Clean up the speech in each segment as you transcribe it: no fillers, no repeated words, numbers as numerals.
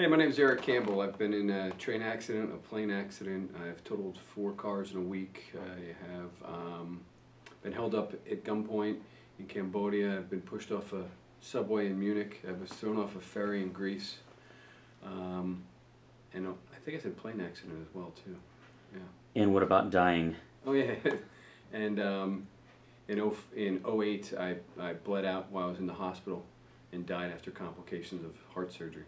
Hey, my name is Eric Campbell. I've been in a train accident, a plane accident. I've totaled 4 cars in a week. I have been held up at gunpoint in Cambodia. I've been pushed off a subway in Munich. I was thrown off a ferry in Greece. And I think I said plane accident as well, too. Yeah. And what about dying? Oh, yeah. And in 08, I bled out while I was in the hospital and died after complications of heart surgery.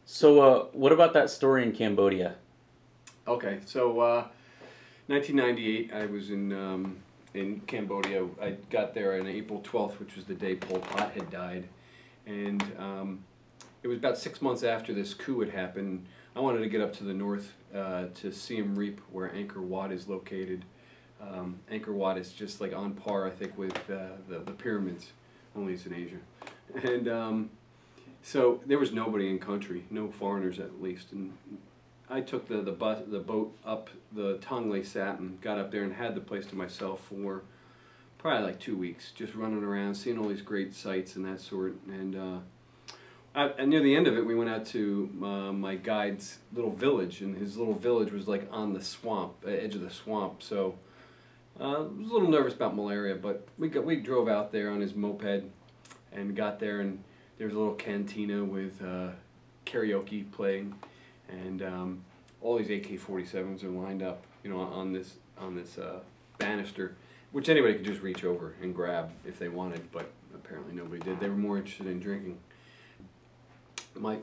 So what about that story in Cambodia? Okay, so 1998, I was in Cambodia. I got there on April 12th, which was the day Pol Pot had died, and it was about 6 months after this coup had happened. I wanted to get up to the north to Siem Reap, where Angkor Wat is located. Angkor Wat is just like on par, I think, with the pyramids, only it's in Asia, and so there was nobody in country, no foreigners at least, and I took the boat up the Tonle Sap and got up there and had the place to myself for probably like 2 weeks, just running around, seeing all these great sights and that sort. And near the end of it, we went out to my guide's little village, and his little village was like on the swamp, edge of the swamp. So I was a little nervous about malaria, but we drove out there on his moped and got there, and there was a little cantina with karaoke playing, and all these AK-47s are lined up, you know, on this banister, which anybody could just reach over and grab if they wanted, but apparently nobody did. They were more interested in drinking.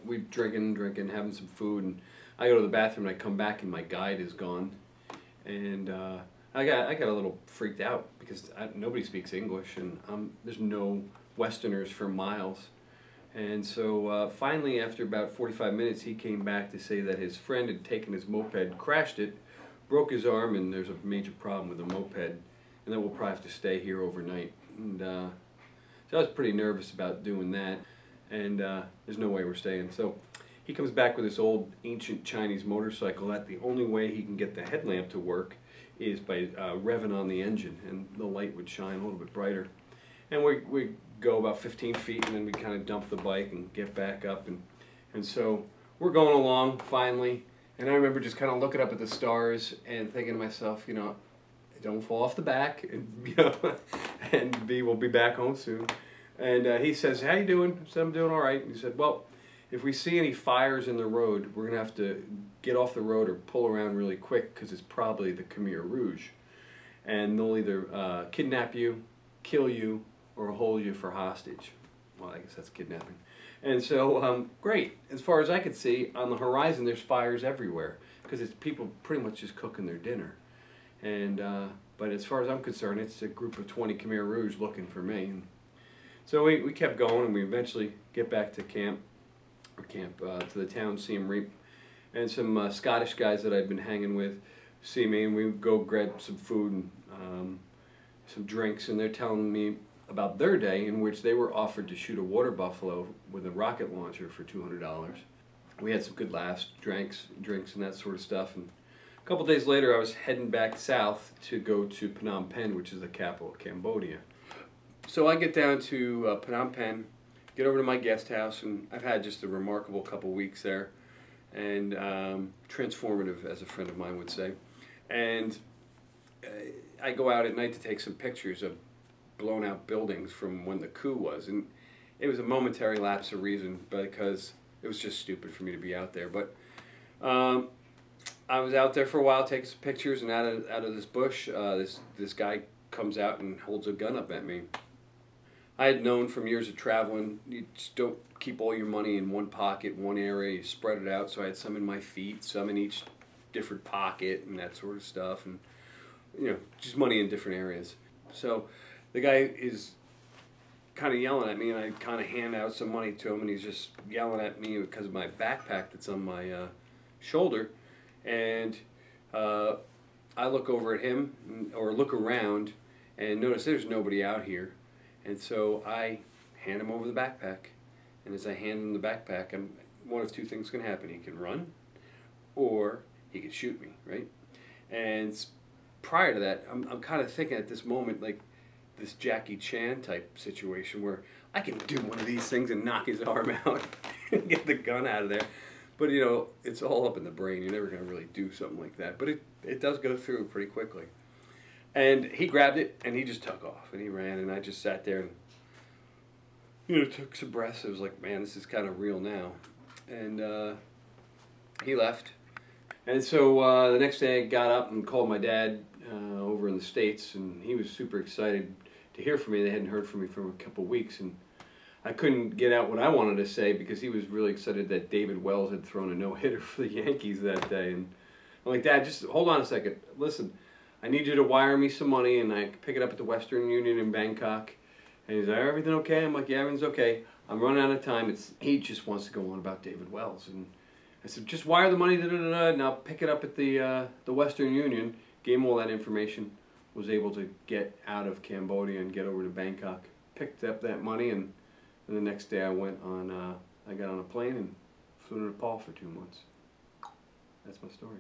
We drinking, having some food, and I go to the bathroom and I come back and my guide is gone, and I got a little freaked out because nobody speaks English, and there's no Westerners for miles. And so finally, after about 45 minutes, he came back to say that his friend had taken his moped, crashed it, broke his arm, and there's a major problem with the moped, and that we'll probably have to stay here overnight. And so I was pretty nervous about doing that, and there's no way we're staying. So he comes back with this old ancient Chinese motorcycle that the only way he can get the headlamp to work is by revving on the engine, and the light would shine a little bit brighter. And we go about 15 feet, and then we kind of dump the bike and get back up, and so we're going along finally, and I remember just kind of looking up at the stars and thinking to myself, you know, don't fall off the back, and, you know, and we'll be back home soon. And he says, how you doing? I said, I'm doing all right. And he said, well, if we see any fires in the road, we're gonna have to get off the road or pull around really quick, because it's probably the Khmer Rouge, and they'll either kidnap you, kill you, or hold you for hostage. Well, I guess that's kidnapping. And so, great. As far as I could see, on the horizon there's fires everywhere, because it's people pretty much just cooking their dinner. And but as far as I'm concerned, it's a group of 20 Khmer Rouge looking for me. And so we kept going, and we eventually get back to to the town, Siem Reap. And some Scottish guys that I'd been hanging with see me, and we go grab some food and some drinks, and they're telling me about their day in which they were offered to shoot a water buffalo with a rocket launcher for $200. We had some good laughs, drinks and that sort of stuff. And a couple days later, I was heading back south to go to Phnom Penh, which is the capital of Cambodia. So I get down to Phnom Penh, get over to my guest house, and I've had just a remarkable couple weeks there, and transformative, as a friend of mine would say. And I go out at night to take some pictures of blown out buildings from when the coup was, and it was a momentary lapse of reason because it was just stupid for me to be out there. But I was out there for a while taking some pictures, and out of this bush, this guy comes out and holds a gun up at me. I had known from years of traveling, you just don't keep all your money in one pocket, one area, you spread it out. So I had some in my feet, some in each different pocket, and that sort of stuff, and you know, just money in different areas. So the guy is kind of yelling at me, and I kind of hand out some money to him, and he's just yelling at me because of my backpack that's on my shoulder. And I look over at him, or look around, and notice there's nobody out here. And so I hand him over the backpack. And as I hand him the backpack, one of two things can happen. He can run, or he can shoot me, right? And prior to that, I'm kind of thinking at this moment, like, this Jackie Chan type situation where I can do one of these things and knock his arm out. get the gun out of there. But you know, it's all up in the brain. You're never going to really do something like that. But it does go through pretty quickly. And he grabbed it and he just took off and he ran, and I just sat there and, you know, took some breaths. I was like, man, this is kind of real now. And he left. And so the next day I got up and called my dad over in the States, and he was super excited to hear from me. They hadn't heard from me for a couple of weeks, and I couldn't get out what I wanted to say because he was really excited that David Wells had thrown a no-hitter for the Yankees that day. And I'm like, Dad, just hold on a second. Listen, I need you to wire me some money, and I can pick it up at the Western Union in Bangkok. And he's like, everything okay? I'm like, yeah, everything's okay. I'm running out of time. He just wants to go on about David Wells. And I said, just wire the money, and I'll pick it up at the Western Union. Gave him all that information. Was able to get out of Cambodia and get over to Bangkok. Picked up that money, and the next day I got on a plane and flew to Nepal for 2 months. That's my story.